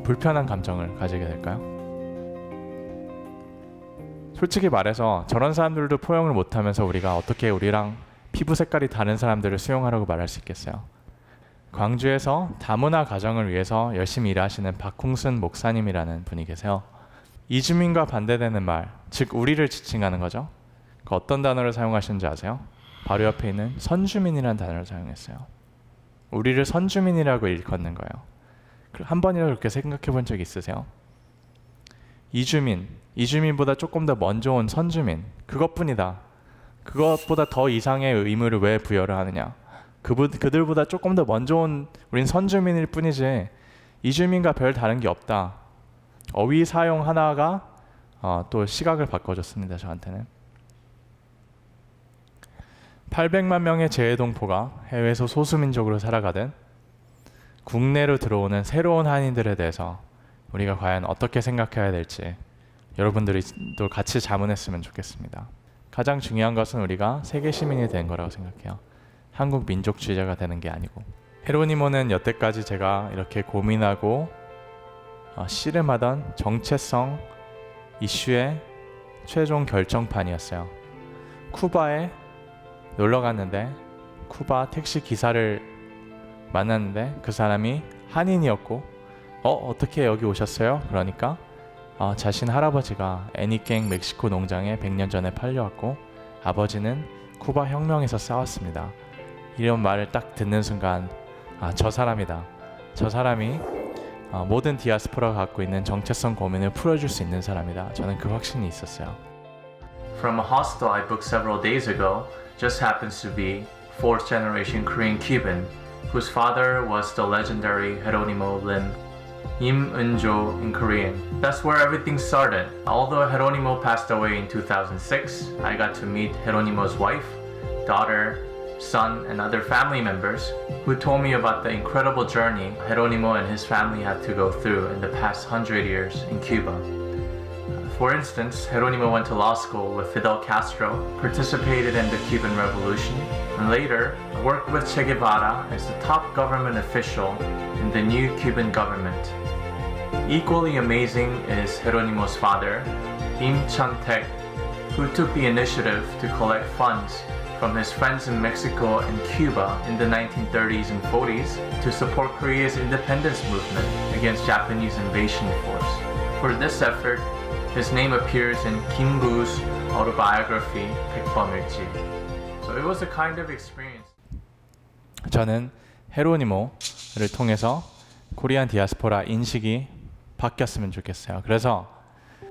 불편한 감정을 가지게 될까요? 솔직히 말해서 저런 사람들도 포용을 못하면서 우리가 어떻게 우리랑 피부 색깔이 다른 사람들을 수용하라고 말할 수 있겠어요? 광주에서 다문화 가정을 위해서 열심히 일하시는 박홍순 목사님이라는 분이 계세요. 이주민과 반대되는 말, 즉 우리를 지칭하는 거죠. 그 어떤 단어를 사용하시는지 아세요? 바로 옆에 있는 선주민이라는 단어를 사용했어요. 우리를 선주민이라고 일컫는 거예요. 한 번이라도 그렇게 생각해 본 적 있으세요? 이주민보다 조금 더 먼저 온 선주민, 그것뿐이다. 그것보다 더 이상의 의무를 왜 부여를 하느냐? 그들보다 조금 더 먼저 온 우린 선주민일 뿐이지 이주민과 별 다른 게 없다. 어휘 사용 하나가 또 시각을 바꿔줬습니다. 저한테는. 800만 명의 재외동포가 해외에서 소수민족으로 살아가든 국내로 들어오는 새로운 한인들에 대해서 우리가 과연 어떻게 생각해야 될지 여러분들이 또 같이 자문했으면 좋겠습니다. 가장 중요한 것은 우리가 세계 시민이 된 거라고 생각해요. 한국 민족주의자가 되는 게 아니고. 헤로니모는 여태까지 제가 이렇게 고민하고 씨름하던 정체성 이슈의 최종 결정판이었어요. 쿠바에 놀러 갔는데 쿠바 택시 기사를 만났는데 그 사람이 한인이었고 어떻게 여기 오셨어요? 그러니까 자신 할아버지가 애니깽 멕시코 농장에 100년 전에 팔려왔고 아버지는 쿠바 혁명에서 싸웠습니다. 이런 말을 딱 듣는 순간 저 사람이다. 저 사람이 모든 디아스포라가 갖고 있는 정체성 고민을 풀어줄 수 있는 사람이다. 저는 그 확신이 있었어요. From a hostel I booked several days ago, just happens to be fourth generation Korean Cuban, whose father was the legendary Jeronimo Lim. Im Eun-jo in Korean. That's where everything started. Although Geronimo passed away in 2006, I got to meet Geronimo's wife, daughter, son, and other family members who told me about the incredible journey Geronimo and his family had to go through in the past 100 years in Cuba. For instance, Geronimo went to law school with Fidel Castro, participated in the Cuban Revolution, and later worked with Che Guevara as the top government official in the new Cuban government. Equally amazing is Geronimo's father, Im Chan-tek, who took the initiative to collect funds from his friends in Mexico and Cuba in the 1930s and 40s to support Korea's independence movement against Japanese invasion force. For this effort, his name appears in Kim Bu's autobiography, 백범일지. So it was a kind of experience. 저는 헤로니모를 통해서 코리안 디아스포라 인식이 바뀌었으면 좋겠어요. 그래서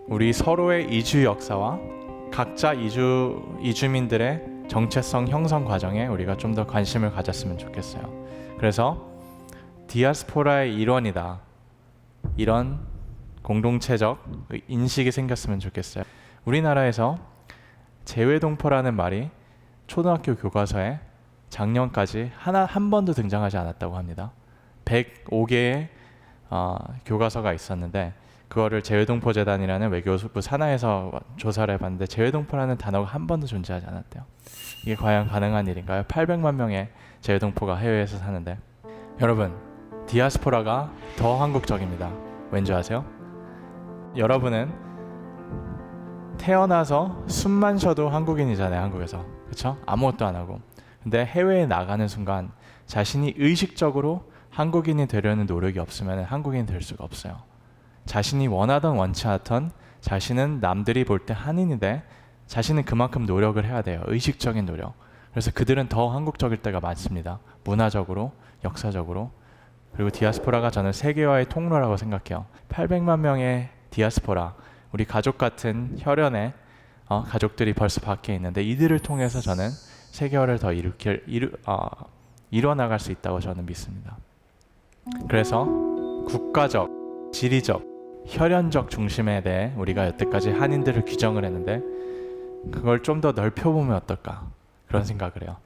우리 서로의 이주 역사와 각자 이주민들의 정체성 형성 과정에 우리가 좀 더 관심을 가졌으면 좋겠어요. 그래서 디아스포라의 일원이다. 이런 공동체적 인식이 생겼으면 좋겠어요. 우리나라에서 재외동포라는 말이 초등학교 교과서에 작년까지 한 번도 등장하지 않았다고 합니다. 105개의 교과서가 있었는데 그거를 재외동포재단이라는 외교부 산하에서 조사를 해봤는데 재외동포라는 단어가 한 번도 존재하지 않았대요. 이게 과연 가능한 일인가요? 800만 명의 재외동포가 해외에서 사는데 여러분, 디아스포라가 더 한국적입니다. 왠지 아세요? 여러분은 태어나서 숨만 쉬어도 한국인이잖아요. 한국에서. 그렇죠? 아무것도 안 하고. 근데 해외에 나가는 순간 자신이 의식적으로 한국인이 되려는 노력이 없으면 한국인이 될 수가 없어요. 자신이 원하던 원치 않던 자신은 남들이 볼 때 한인인데 자신은 그만큼 노력을 해야 돼요. 의식적인 노력. 그래서 그들은 더 한국적일 때가 많습니다. 문화적으로, 역사적으로. 그리고 디아스포라가 저는 세계화의 통로라고 생각해요. 800만 명의 디아스포라, 우리 가족 같은 혈연의 가족들이 벌써 밖에 있는데 이들을 통해서 저는 세계화를 더 이뤄나갈 수 있다고 저는 믿습니다. 그래서 국가적, 지리적, 혈연적 중심에 대해 우리가 여태까지 한인들을 규정을 했는데 그걸 좀 더 넓혀보면 어떨까 그런 생각을 해요.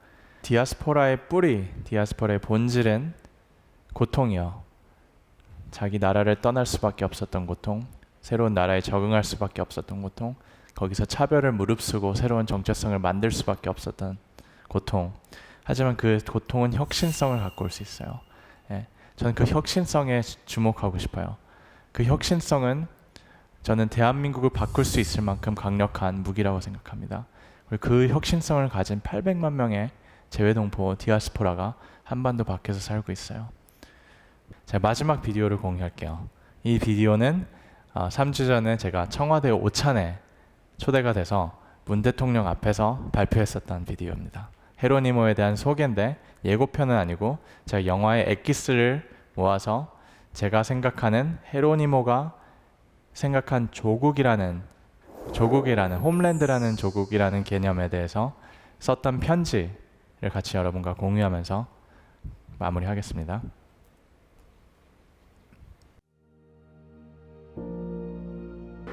디아스포라의 뿌리, 디아스포라의 본질은 고통이요. 자기 나라를 떠날 수밖에 없었던 고통, 새로운 나라에 적응할 수밖에 없었던 고통, 거기서 차별을 무릅쓰고 새로운 정체성을 만들 수밖에 없었던 고통. 하지만 그 고통은 혁신성을 갖고 올 수 있어요. 예, 저는 그 혁신성에 주목하고 싶어요. 그 혁신성은 저는 대한민국을 바꿀 수 있을 만큼 강력한 무기라고 생각합니다. 그리고 그 혁신성을 가진 800만 명의 재외동포 디아스포라가 한반도 밖에서 살고 있어요. 제가 마지막 비디오를 공유할게요. 이 비디오는 3주 전에 제가 청와대 오찬에 초대가 돼서 문 대통령 앞에서 발표했었던 비디오입니다. 헤로니모에 대한 소개인데 예고편은 아니고 제가 영화의 엑기스를 모아서 제가 생각하는 헤로니모가 생각한 조국이라는 홈랜드라는 조국이라는 개념에 대해서 썼던 편지를 같이 여러분과 공유하면서 마무리하겠습니다.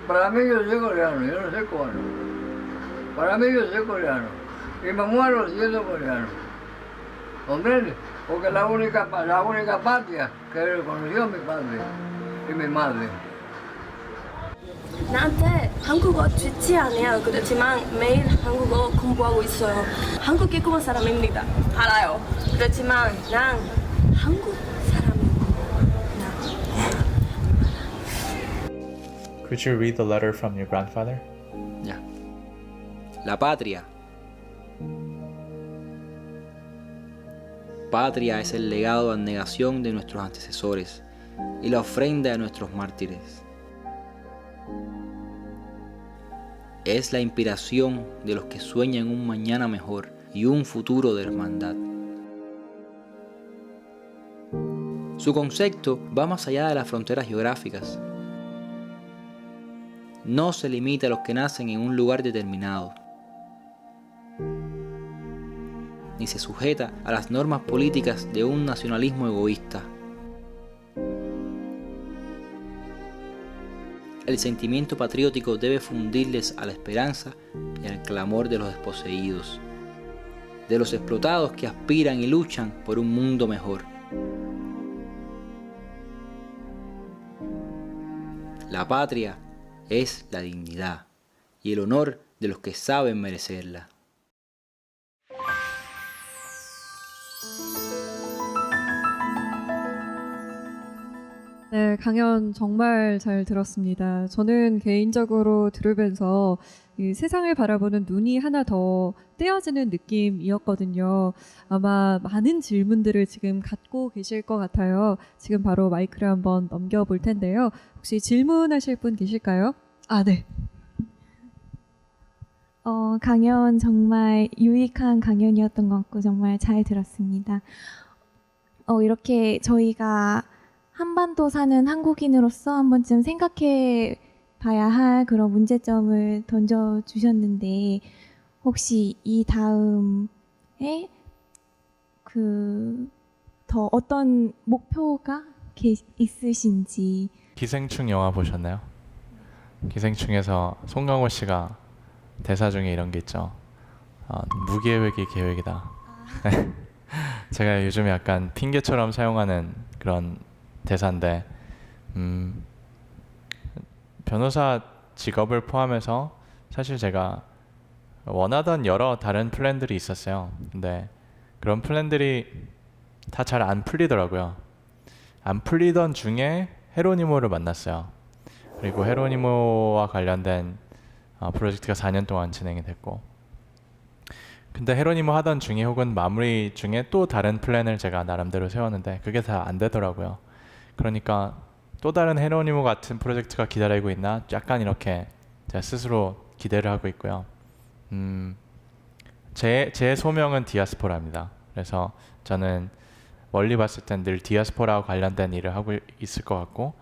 Para mí yo soy coreano, yo no soy cubano. Para mí yo soy coreano. Y me muero siendo coreano. ¿Comprende? Porque la única patria que reconoció mi padre y mi madre. 나한테 한국어 좋지 않아요. 그렇지만 매일 한국어 공부하고 있어요. 한국 개그맨 사람입니다. 알아요. 그렇지만 난 한국 사람입니다. Could you read the letter from your grandfather? Ya. La patria. Patria es el legado de abnegación de nuestros antecesores y la ofrenda de nuestros mártires. Es la inspiración de los que sueñan un mañana mejor y un futuro de hermandad. Su concepto va más allá de las fronteras geográficas. No se limita a los que nacen en un lugar determinado, ni se sujeta a las normas políticas de un nacionalismo egoísta. El sentimiento patriótico debe fundirles a la esperanza y al clamor de los desposeídos, de los explotados que aspiran y luchan por un mundo mejor. La patria es la dignidad y el honor de los que saben merecerla. 네, 강연 정말 잘 들었습니다. 저는 개인적으로 들으면서 이 세상을 바라보는 눈이 하나 더 떼어지는 느낌이었거든요. 아마 많은 질문들을 지금 갖고 계실 것 같아요. 지금 바로 마이크를 한번 넘겨볼 텐데요. 혹시 질문하실 분 계실까요? 아, 네. 강연 정말 유익한 강연이었던 것 같고 정말 잘 들었습니다. 이렇게 저희가 한반도 사는 한국인으로서 한 번쯤 생각해 봐야 할 그런 문제점을 던져주셨는데 혹시 이 다음에 더 어떤 목표가 있으신지. 기생충 영화 보셨나요? 기생충에서 송강호 씨가 대사 중에 이런 게 있죠. 무계획이 계획이다. 제가 요즘에 약간 핑계처럼 사용하는 그런 대사인데 변호사 직업을 포함해서 사실 제가 원하던 여러 다른 플랜들이 있었어요. 근데 그런 플랜들이 다 잘 안 풀리더라고요. 안 풀리던 중에 헤로니모를 만났어요. 그리고 헤로니모와 관련된 프로젝트가 4년 동안 진행이 됐고, 근데 헤로니모 하던 중에 혹은 마무리 중에 또 다른 플랜을 제가 나름대로 세웠는데 그게 다 안 되더라고요. 그러니까 또 다른 헤로니모 같은 프로젝트가 기다리고 있나 약간 이렇게 제가 스스로 기대를 하고 있고요. 제 소명은 디아스포라입니다. 그래서 저는 멀리 봤을 땐 늘 디아스포라와 관련된 일을 하고 있을 것 같고,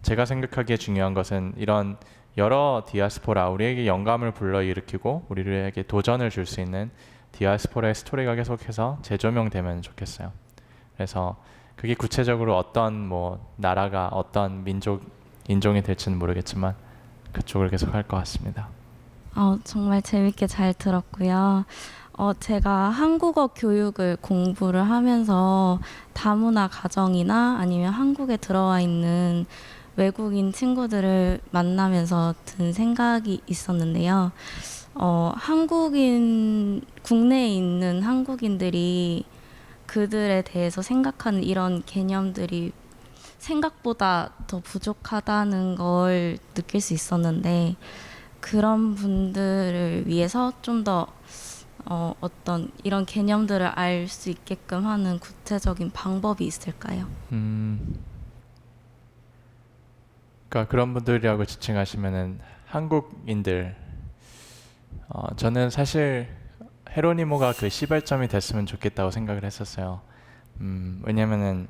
제가 생각하기에 중요한 것은 이런 여러 디아스포라, 우리에게 영감을 불러일으키고 우리에게 도전을 줄 수 있는 디아스포라의 스토리가 계속해서 재조명되면 좋겠어요. 그래서 그게 구체적으로 어떤 나라가 어떤 인종이 될지는 모르겠지만 그쪽을 계속 할 것 같습니다. 정말 재밌게 잘 들었고요. 제가 한국어 교육을 공부를 하면서 다문화 가정이나 아니면 한국에 들어와 있는 외국인 친구들을 만나면서 든 생각이 있었는데요. 국내에 있는 한국인들이 그들에 대해서 생각하는 이런 개념들이 생각보다 더 부족하다는 걸 느낄 수 있었는데, 그런 분들을 위해서 좀 더 어떤 이런 개념들을 알 수 있게끔 하는 구체적인 방법이 있을까요? 그러니까 그런 분들이라고 지칭하시면은 한국인들, 저는 사실 헤로니모가 그 시발점이 됐으면 좋겠다고 생각을 했었어요. 왜냐면은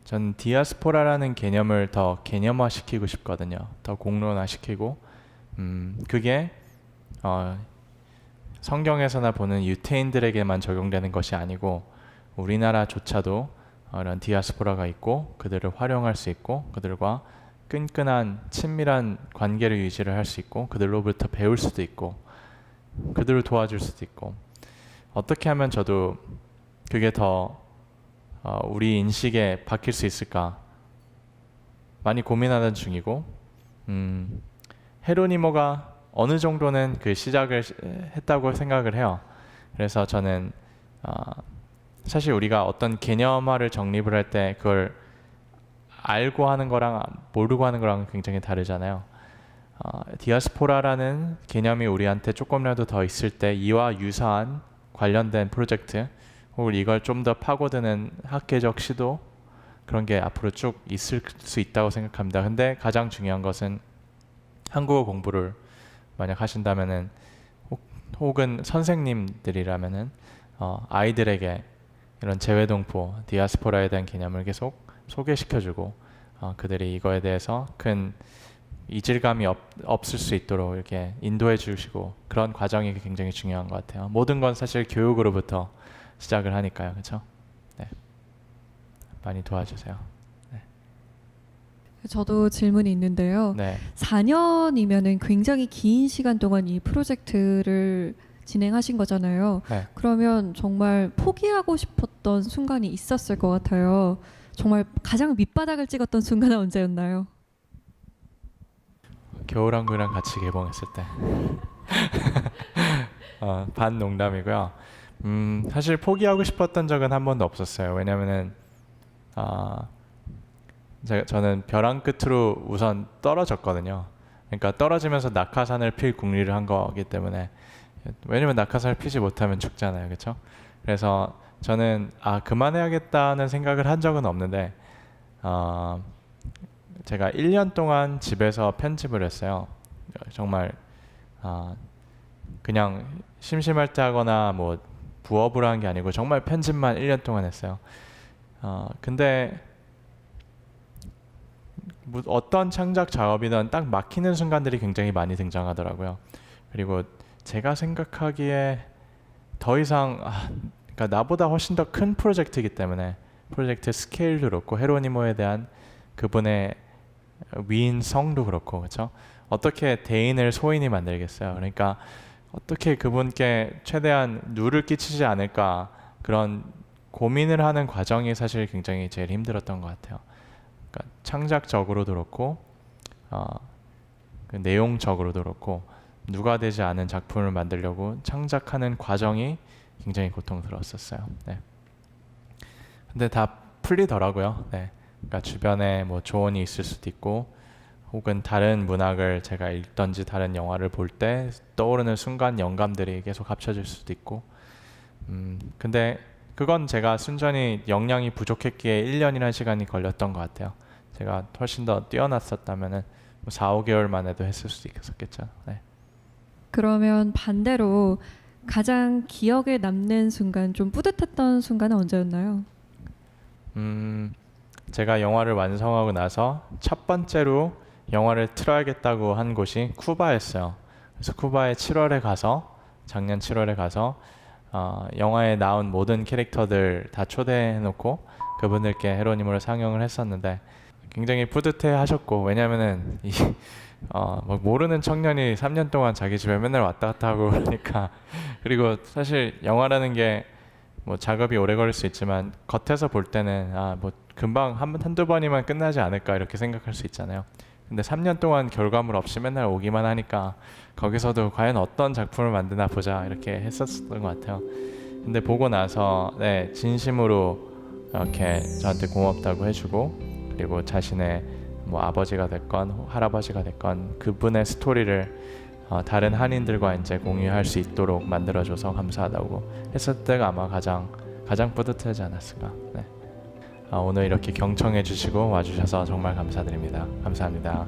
전 디아스포라라는 개념을 더 개념화시키고 싶거든요. 더 공론화시키고, 그게 성경에서나 보는 유태인들에게만 적용되는 것이 아니고 우리나라조차도 이런 디아스포라가 있고 그들을 활용할 수 있고 그들과 끈끈한 친밀한 관계를 유지를 할 수 있고 그들로부터 배울 수도 있고 그들을 도와줄 수도 있고, 어떻게 하면 저도 그게 더 우리 인식에 박힐 수 있을까 많이 고민하는 중이고, 헤로니모가 어느 정도는 그 시작을 했다고 생각을 해요. 그래서 저는 사실 우리가 어떤 개념화를 정립을 할 때 그걸 알고 하는 거랑 모르고 하는 거랑 굉장히 다르잖아요. 디아스포라라는 개념이 우리한테 조금이라도 더 있을 때 이와 유사한 관련된 프로젝트 혹은 이걸 좀 더 파고드는 학계적 시도, 그런 게 앞으로 쭉 있을 수 있다고 생각합니다. 근데 가장 중요한 것은 한국어 공부를 만약 하신다면은 혹은 선생님들이라면은 아이들에게 이런 재외동포, 디아스포라에 대한 개념을 계속 소개시켜주고 그들이 이거에 대해서 큰 이질감이 없을 수 있도록 이렇게 인도해 주시고, 그런 과정이 굉장히 중요한 것 같아요. 모든 건 사실 교육으로부터 시작을 하니까요. 그렇죠? 네. 많이 도와주세요. 네. 저도 질문이 있는데요. 네. 4년이면은 굉장히 긴 시간 동안 이 프로젝트를 진행하신 거잖아요. 네. 그러면 정말 포기하고 싶었던 순간이 있었을 것 같아요. 정말 가장 밑바닥을 찍었던 순간은 언제였나요? 겨울왕국이랑 같이 개봉했을 때. 반 농담이고요. 사실 포기하고 싶었던 적은 한 번도 없었어요. 왜냐면은 저는 벼랑 끝으로 우선 떨어졌거든요. 그러니까 떨어지면서 낙하산을 필 궁리를 한 거기 때문에, 왜냐면 낙하산을 피지 못하면 죽잖아요, 그렇죠? 그래서 저는 그만해야겠다는 생각을 한 적은 없는데, 제가 1년 동안 집에서 편집을 했어요. 정말 그냥 심심할 때 하거나 뭐 부업을 한 게 아니고 정말 편집만 1년 동안 했어요. 근데 뭐 어떤 창작 작업이든 딱 막히는 순간들이 굉장히 많이 등장하더라고요. 그리고 제가 생각하기에 더 이상 그러니까 나보다 훨씬 더 큰 프로젝트이기 때문에, 프로젝트 스케일도 그렇고 헤로니모에 대한 그분의 위인성도 그렇고, 그렇죠? 어떻게 대인을 소인이 만들겠어요. 그러니까 어떻게 그분께 최대한 누를 끼치지 않을까, 그런 고민을 하는 과정이 사실 굉장히 제일 힘들었던 것 같아요. 그러니까 창작적으로도 그렇고 그 내용적으로도 그렇고, 누가 되지 않은 작품을 만들려고 창작하는 과정이 굉장히 고통스러웠었어요. 네. 근데 다 풀리더라고요. 네. 그러니까 주변에 뭐 조언이 있을 수도 있고, 혹은 다른 문학을 제가 읽던지 다른 영화를 볼 때 떠오르는 순간 영감들이 계속 합쳐질 수도 있고, 근데 그건 제가 순전히 역량이 부족했기에 1년이라는 시간이 걸렸던 것 같아요. 제가 훨씬 더 뛰어났었다면은 4, 5개월 만에도 했을 수도 있었겠죠. 네. 그러면 반대로 가장 기억에 남는 순간, 좀 뿌듯했던 순간은 언제였나요? 제가 영화를 완성하고 나서 첫 번째로 영화를 틀어야겠다고 한 곳이 쿠바였어요. 그래서 쿠바에 7월에 가서, 작년 7월에 가서 영화에 나온 모든 캐릭터들 다 초대해놓고 그분들께 헤로니모를 상영을 했었는데 굉장히 뿌듯해 하셨고, 왜냐면은 막 모르는 청년이 3년 동안 자기 집에 맨날 왔다 갔다 하고 그러니까, 그리고 사실 영화라는 게 뭐 작업이 오래 걸릴 수 있지만 겉에서 볼 때는 뭐 금방 한두 번이면 끝나지 않을까 이렇게 생각할 수 있잖아요. 근데 3년 동안 결과물 없이 맨날 오기만 하니까 거기서도 과연 어떤 작품을 만드나 보자 이렇게 했었던 것 같아요. 근데 보고 나서 진심으로 이렇게 저한테 고맙다고 해주고, 그리고 자신의 뭐 아버지가 됐건 할아버지가 됐건 그분의 스토리를 다른 한인들과 이제 공유할 수 있도록 만들어줘서 감사하다고 했을 때가 아마 가장 뿌듯하지 않았을까. 네. 오늘 이렇게 경청해 주시고 와주셔서 정말 감사드립니다. 감사합니다.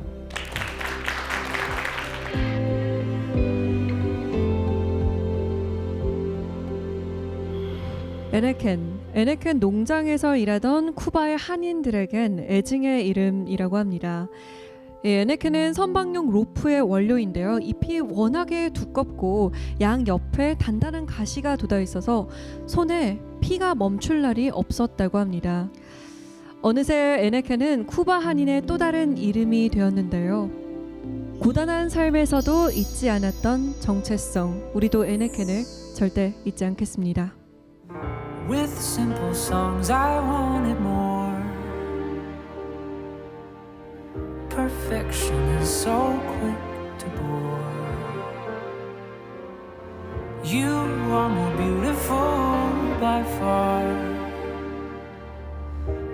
에네켄 농장에서 일하던 쿠바의 한인들에겐 애증의 이름이라고 합니다. 에네켄은 선박용 로프의 원료인데요. 잎이 워낙에 두껍고 양 옆에 단단한 가시가 돋아 있어서 손에 피가 멈출 날이 없었다고 합니다. 어느새 에네켄은 쿠바 한인의 또 다른 이름이 되었는데요. 고단한 삶에서도 잊지 않았던 정체성, 우리도 에네켄을 절대 잊지 않겠습니다. With simple songs I wanted more. Perfection is so quick to bore. You are more beautiful by far.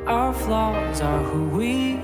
Our flaws are who we